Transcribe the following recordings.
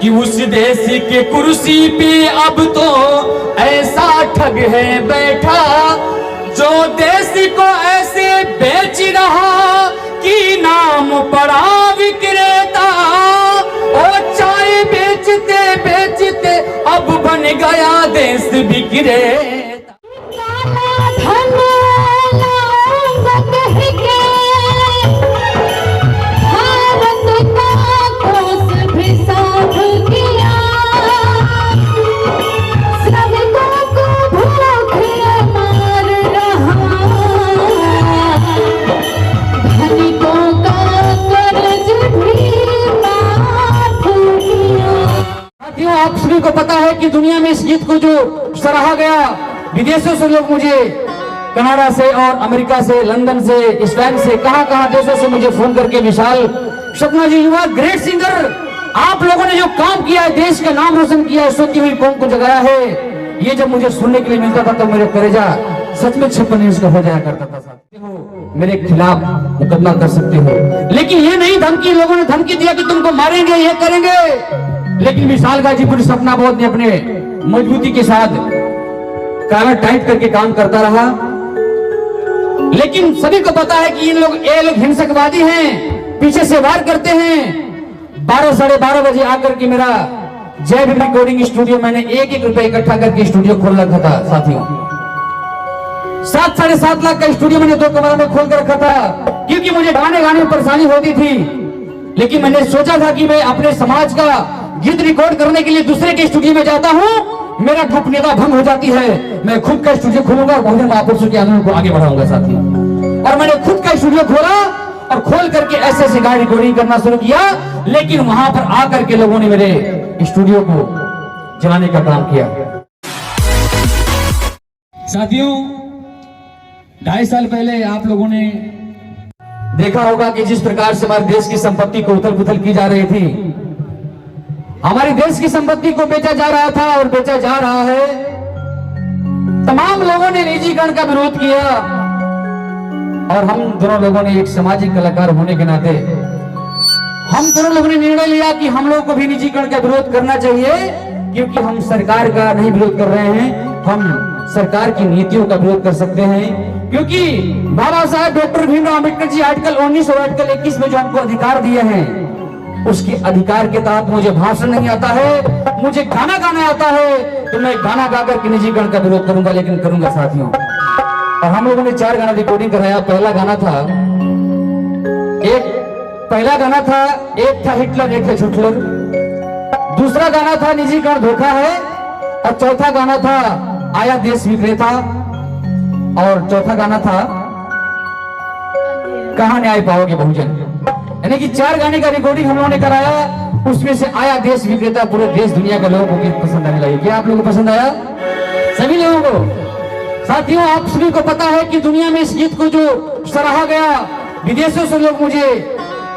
कि उस देश के कुर्सी पे अब तो ऐसा ठग है बैठा जो देश को ऐसे बेच रहा कि नाम पड़ा विक्रेता। और चाय बेचते बेचते अब बन गया देश विक्रेता। आप सभी को पता है कि दुनिया में इस गीत को जो सराहा गया, विदेशों से लोग मुझे कनाडा से और अमेरिका से, लंदन से, स्पेन से, कहां देशों से मुझे फोन करके विशाल सपना जी, यू आर ग्रेट सिंगर, आप लोगों ने जो काम किया है, देश का नाम रोशन किया है, सोती हुई कौम को जगाया है, ये जब मुझे सुनने के लिए मिलता था तो मेरे कलेजा सच में 56 इंच का हो जाया करता था। मेरे खिलाफ मुकदमा कर सकते हो, लेकिन ये नहीं धमकी, लोगों ने धमकी दिया कि तुमको मारेंगे, ये करेंगे, लेकिन विशाल गाजीपुरी सपना बोध ने अपने मजबूती के साथ काला टाइट करके काम करता रहा। लेकिन सभी को पता है कि ये लोग हिंसकवादी हैं, पीछे से वार करते हैं। 12 साढ़े 12 बजे आकर के मेरा जय भीम रिकॉर्डिंग स्टूडियो, मैंने 1-1 रुपए इकट्ठा करके स्टूडियो खोल रखा था साथियों। 7 साढ़े 7 लाख का स्टूडियो मैंने 2 कमरे में खोल कर रखा था, क्योंकि मुझे गाने में परेशानी होती थी। लेकिन मैंने सोचा था कि मैं अपने समाज का गीत रिकॉर्ड करने के लिए दूसरे के स्टूडियो में जाता हूं, मेरा गोपनीयता भंग हो जाती है, मैं खुद का स्टूडियो खोलूंगा और बहुजन महापुरुषों के आंदोलन को आगे बढ़ाऊंगा साथियों। और मैंने खुद का स्टूडियो खोला और खोल करके ऐसे गाने रिकॉर्डिंग करना शुरू किया। लेकिन वहां पर आकर के लोगों ने मेरे स्टूडियो को जलाने का काम किया। साथियों, 2.5 साल पहले आप लोगों ने देखा होगा कि जिस प्रकार से हमारे देश की संपत्ति को उथल पुथल की जा रही थी, हमारे देश की संपत्ति को बेचा जा रहा था और बेचा जा रहा है। तमाम लोगों ने निजीकरण का विरोध किया और हम दोनों लोगों ने एक सामाजिक कलाकार होने के नाते हम दोनों लोगों ने निर्णय लिया कि हम लोगों को भी निजीकरण का विरोध करना चाहिए, क्योंकि हम सरकार का नहीं विरोध कर रहे हैं, हम सरकार की नीतियों का विरोध कर सकते हैं। क्योंकि बाबा साहेब डॉक्टर भीमराव अम्बेडकर जी आर्टिकल 19 और आर्टिकल 21 में जो हमको अधिकार दिए हैं, उसके अधिकार के तहत मुझे भाषण नहीं आता है, मुझे गाना गाना आता है, तो मैं गाना गाकर के निजीकरण का विरोध करूंगा, लेकिन करूंगा साथियों। और हम लोगों ने 4 गाना रिकॉर्डिंग कराया। पहला गाना था एक था हिटलर एक है छुटलर, दूसरा गाना था निजीकरण धोखा है, और चौथा गाना था आया देश विक्रेता, और चौथा गाना था कहां न्याय पाओगे बहुजन। यानी कि 4 गाने का रिकॉर्डिंग हम लोगों ने कराया। उसमें से आया देश विक्रेता पूरे देश दुनिया के लोगों को गीत पसंद आने लगी। क्या आप लोगों को पसंद आया? सभी लोगों को। साथियों, आप सभी को पता है कि दुनिया में इस गीत को जो सराहा गया, विदेशों से लोग मुझे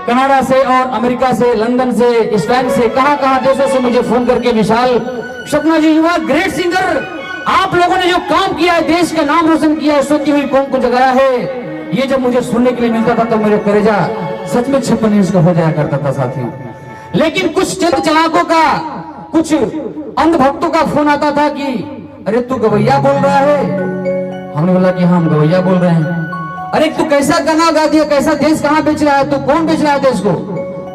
कनाडा से और अमेरिका से, लंदन से, स्पेन से, कहां देशों से मुझे फोन करके विशाल सपना जी, यू आर ग्रेट सिंगर, आप लोगों ने जो काम किया है, देश का नाम रोशन किया है, सोती हुई कौम को जगाया है, ये जब मुझे सुनने के लिए मिलता था तो मेरे कलेजा सच में 56 इंच का हो जाया करता था साथियों। लेकिन कुछ चंद चालाकों का, कुछ अंधभक्तों का फोन आता था कि अरे तू गवैया बोल रहा है। हमने बोला कि हम गवैया बोल रहे हैं। अरे तू कैसा गाना गा दिया, कैसा देश कहाँ बेच रहा है, तू कौन बेच रहा है देश को?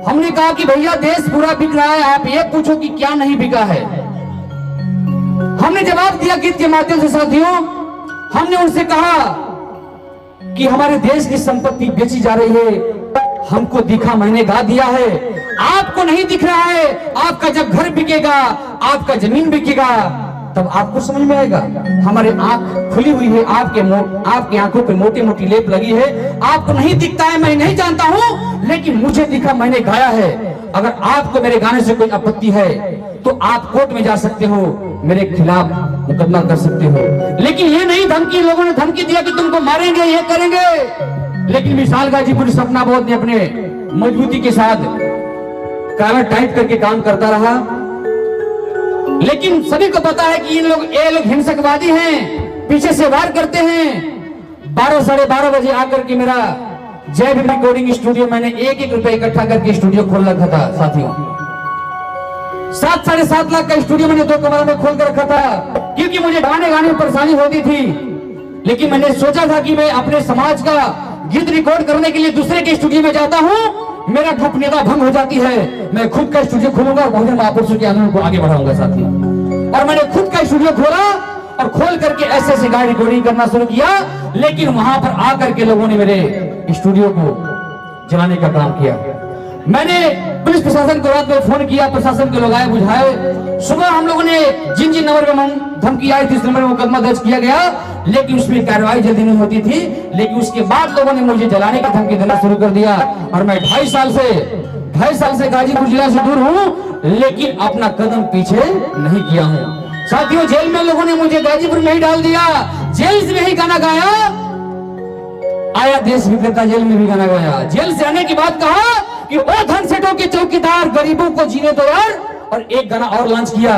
हमने कहा कि भैया देश पूरा बिक रहा है, आप ये पूछो कि क्या नहीं बिका है। हमने जवाब दिया गीत के माध्यम से साथियों। हमने उनसे कहा कि हमारे देश की संपत्ति बेची जा रही है, हमको दिखा, मैंने गा दिया है, आपको नहीं दिख रहा है। आपका जब घर बिकेगा, आपका जमीन बिकेगा, तब आपको समझ में आएगा। हमारे आंख खुली हुई है, आपके आंखों पे मोटी मोटी लेप लगी है, आपको नहीं दिखता है, मैं नहीं जानता हूं, लेकिन मुझे दिखा, मैंने गाया है। अगर आपको मेरे गाने से कोई आपत्ति है तो आप कोर्ट में जा सकते हो, मेरे खिलाफ मुकदमा कर सकते हो। लेकिन ये नहीं धमकी, लोगों ने धमकी दिया कि तुमको मारेंगे, ये करेंगे, लेकिन विशाल गाजीपुरी सपना बोध ने अपने मजबूती के साथ काला टाइट करके काम करता रहा। लेकिन सभी को पता है कि ये लोग हिंसकवादी हैं, पीछे से वार करते हैं। 12 साढ़े 12 बजे आकर के मेरा जय भीम रिकॉर्डिंग स्टूडियो, मैंने 1-1 रुपए इकट्ठा करके स्टूडियो खोल रखा था साथियों। 7-7.5 लाख का स्टूडियो मैंने 2 कमरा में खोल कर रखा था, क्योंकि मुझे गाने में परेशानी होती थी। लेकिन मैंने सोचा था कि मैं अपने समाज का गीत रिकॉर्ड करने के लिए दूसरे के स्टूडियो में जाता हूँ, मेरा गोपनीयता भंग हो जाती है। मैं खुद का स्टूडियो खोलूंगा और बहुजन महापुरुषों के आंदोलन को आगे बढ़ाऊंगा साथी। और मैंने खुद का स्टूडियो खोला और खोल करके ऐसे गाड़ी रिकॉर्डिंग करना शुरू किया। लेकिन वहां पर आकर के लोगों ने मेरे स्टूडियो को जलाने का काम किया। मैंने पुलिस प्रशासन को रात में फोन किया, प्रशासन के लोग आए, बुझाए। सुबह हम लोगों ने जिन नंबर में धमकी आई थी, उस नंबर में मुकदमा दर्ज किया गया, लेकिन उसमें कार्रवाई जल्दी नहीं होती थी। लेकिन उसके बाद लोगों ने मुझे जलाने की धमकी देना शुरू कर दिया। और मैं 2.5 साल से गाजीपुर जिला से दूर हूँ, लेकिन अपना कदम पीछे नहीं किया हूँ। साथियों, जेल में लोगों ने मुझे गाजीपुर में ही डाल दिया, जेल में ही गाना गाया, आया देश विक्रेता जेल में भी गाना गाया। जेल से आने के बाद कहा कि ओ धन सेठों के चौकीदार, गरीबों को जीने दो यार। और एक गाना और लॉन्च किया,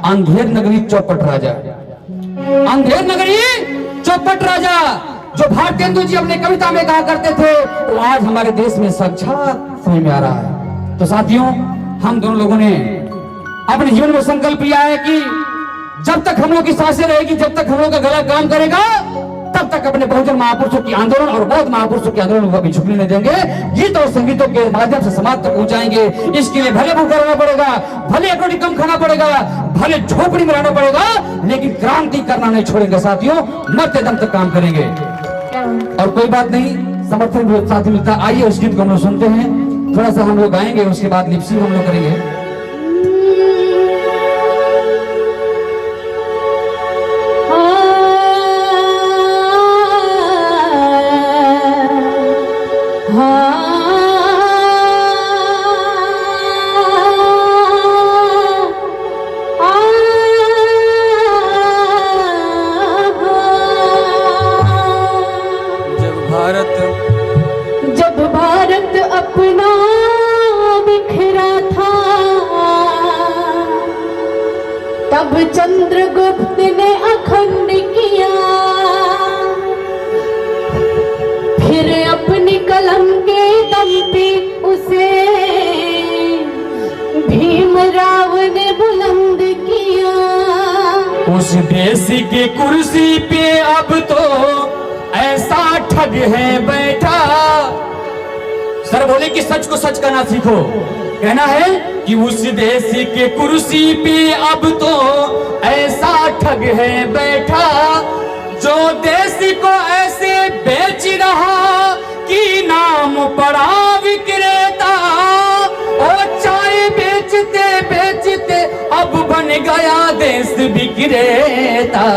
अंधेर नगरी चौपट राजा। अंधेर नगरी चौपट राजा, जो भारतेंदु जी अपने कविता में कहा करते थे, वो आज हमारे देश में साक्षात समझ में आ रहा है। तो साथियों, हम दोनों लोगों ने अपने जीवन में संकल्प लिया है कि जब तक हम लोग की सांसें रहेगी, जब तक हम लोग का गला काम करेगा, तब तक अपने बहुजन महापुरुषों की आंदोलन और बौद्ध महापुरुषों के आंदोलन को कभी झुकने नहीं देंगे। गीत और संगीतों के माध्यम से समाज तक पहुंचाएंगे। इसके लिए भले भूखा रहना पड़ेगा, भले एक रोटी कम खाना पड़ेगा, भले झोपड़ी में रहना पड़ेगा, लेकिन क्रांति करना नहीं छोड़ेंगे साथियों। मरते दम तक काम करेंगे। और कोई बात नहीं, समर्थन साथी मिलता। आइए उस गीत को हम लोग सुनते हैं, थोड़ा सा हम लोग गाएंगे, उसके बाद लिपसिंग हम लोग करेंगे। जब भारत अपना बिखरा था, तब चंद्रगुप्त ने अखंड किया। फिर अपनी कलम के दम पे उसे भीमराव ने बुलंद किया। उस देश के कुर्सी पे अब तो ऐसा ठग है बैठा। सर बोले कि सच को सच कहना सीखो। कहना है कि उस देश के कुर्सी पे अब तो ऐसा ठग है बैठा, जो देश को ऐसे बेच रहा कि नाम पड़ा विक्रेता। और चाय बेचते बेचते अब बन गया देश विक्रेता।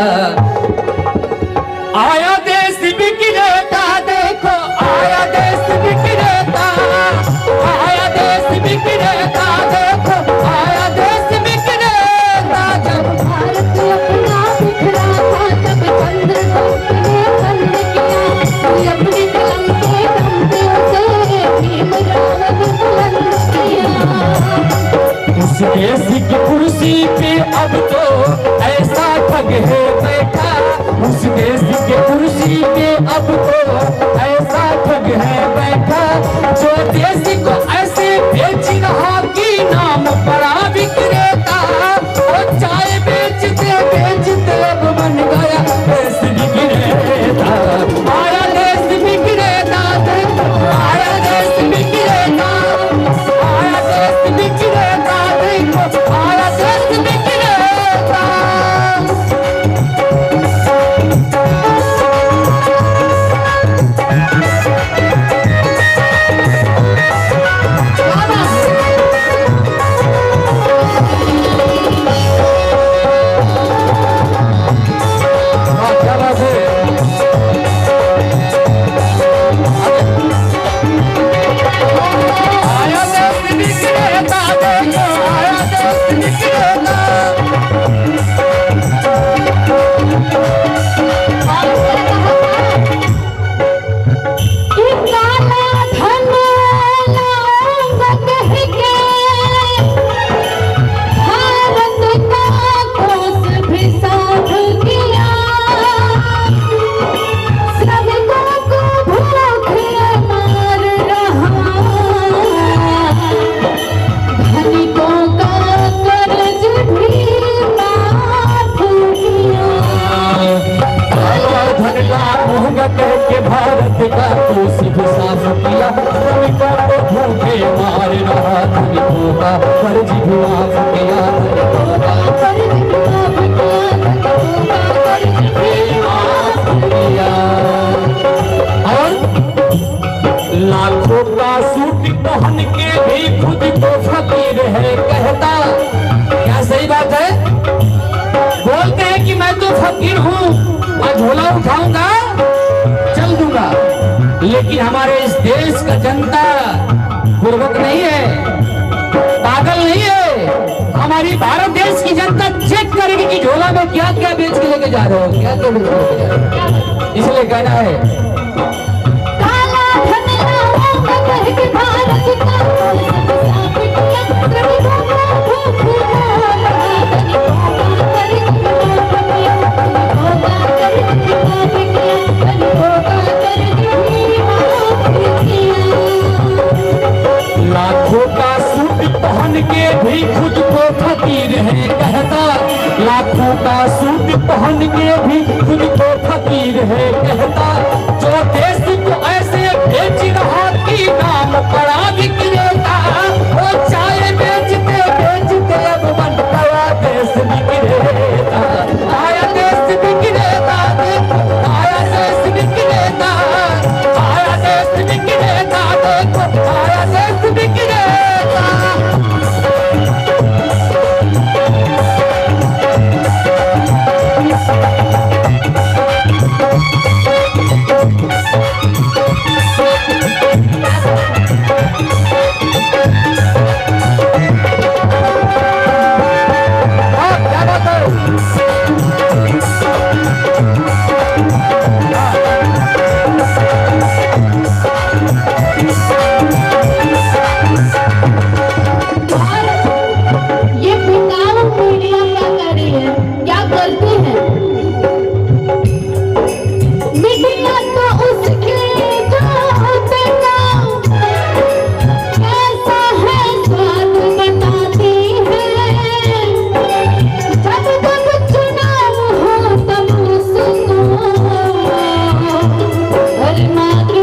आया देश विक्रेता, देखो आया देश विक्रेता, आया देश विक्रेता, देखो आया देश विक्रेता। जब भारत अपना बिखरा था, तब चंद्रगुप्त ने बंद किया। अपनी कलम के दम पे उसे भीमराव ने बुलंद किया। उस देश की कुर्सी पे अब तो ऐसा ठग है बैठा। उस देश के कुर्सी पे अब तो ऐसा ठग है बैठा, जो देश को ऐसे बेच रहा कि नाम पड़ा विक्रेता। और चाय बेचते बेचते अब बन गया देश विक्रेता। आया देश विक्रेता, आया देश विक्रेता, आया देश विक्रेता, देखो आया देश विक्रेता। लेकिन हमारे इस देश का जनता बुर्बक नहीं है, पागल नहीं है। हमारी भारत देश की जनता चेक करेगी कि झोला में क्या क्या बेच के लेके जा रहे हो, क्या क्या बेच के लेके जा रहे हो। इसलिए कहना है काला धन लाओ मगर के भारत का सब किया रवि लाखों का सूट पहन के भी खुद को फकीर है कहता, लाखों का सूट पहन के भी खुद को फकीर है कहता, जो देश को ऐसे बेच रहा कि नाम पड़ा विक्रेता, वो चाय बेचते बेचते अब बन गया देश विक्रेता। आया देश विक्रेता, आया देश विक्रेता, आया देश विक्रेता, देखो आया देश विक्रेता। क्या बात है? ये बेकार मीडिया क्या कर रही है, क्या करती है? मीडिया तो उसके जाते का कैसा है स्वाद बताती है, जब जब चुनाव हो तब उसको हर मातृ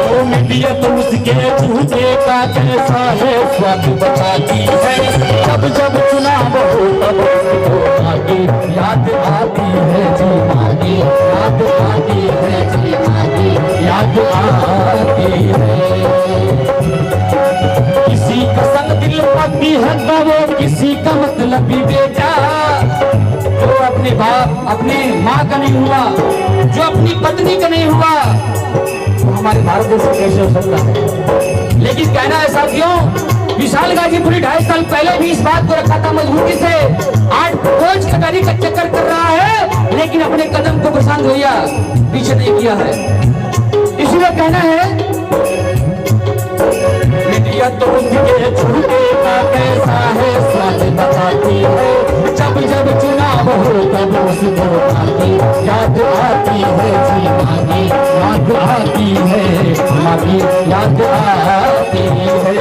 वो मीडिया तो उसके झूठे का कैसा है स्वाद बताती है, जब जब चुनाव हो तब उसको आगे याद आती है जी आगे याद आती है जी आगे याद आती है। किसी का संग दिल पति है तो वो किसी का मतलब भी बेटा, जो अपने बाप अपने माँ का नहीं हुआ, जो अपनी पत्नी का नहीं हुआ, तो हमारे भारत देश में कैसे हो सकता है। लेकिन कहना है साथियों, विशाल गाजीपुरी 2.5 साल पहले भी इस बात को रखा था मजबूती से, आज कोच कटारी का चक्कर कर रहा है, लेकिन अपने कदम को प्रशांत भैया पीछे नहीं किया है। इसलिए कहना है मीडिया तो उसके झूठे का कैसा है स्वाद बताती है, जब जब चुनाव हो तब उसको आगे याद आती है जी मागी याद आती है मागी याद आती है।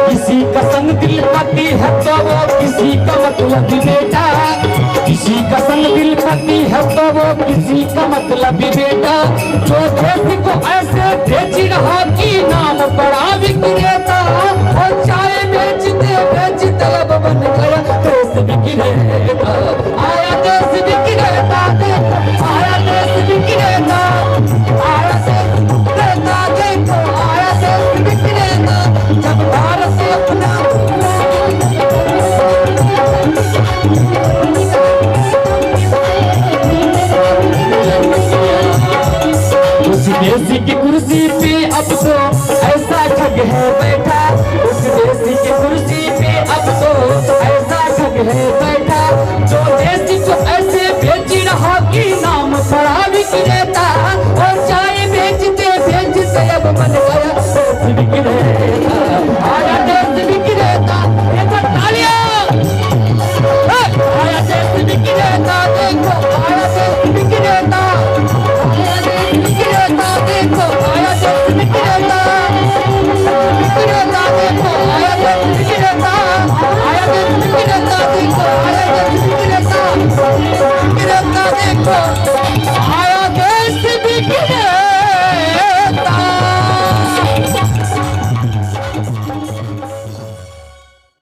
किसी का संग दिल पति है तो वो किसी का मतलब बेटा, किसी का संग दिल पति है तो वो किसी का मतलब बेटा, जो देश को ऐसे बेच रहा कि नाम बड़ा विक्रेता, और चाय बेचते बेचते अब बन गया देश विक्रेता। आया देश विक्रेता, आया देश विक्रेता, आया देश विक्रेता, देखो आया देश विक्रेता, जब भारत अपना उस देश की कुर्सी पे अब तो ऐसा ठग है बैठा, उस देश की कुर्सी पे अब तो ऐसा ठग है बैठा, जो देश को ऐसे बेच रहा कि नाम बड़ा विक्रेता, और चाय बेचते बेचते अब बन गया देश विक्रेता। आया देश विक्रेता, ये तो तालियां, आया देश विक्रेता, देखो आया देश विक्रेता, आया देश विक्रेता, देखो आया देश विक्रेता, विक्रेता देखो आया देश विक्रेता, आया देश विक्रेता, देखो आया देश विक्रेता, विक्रेता देखो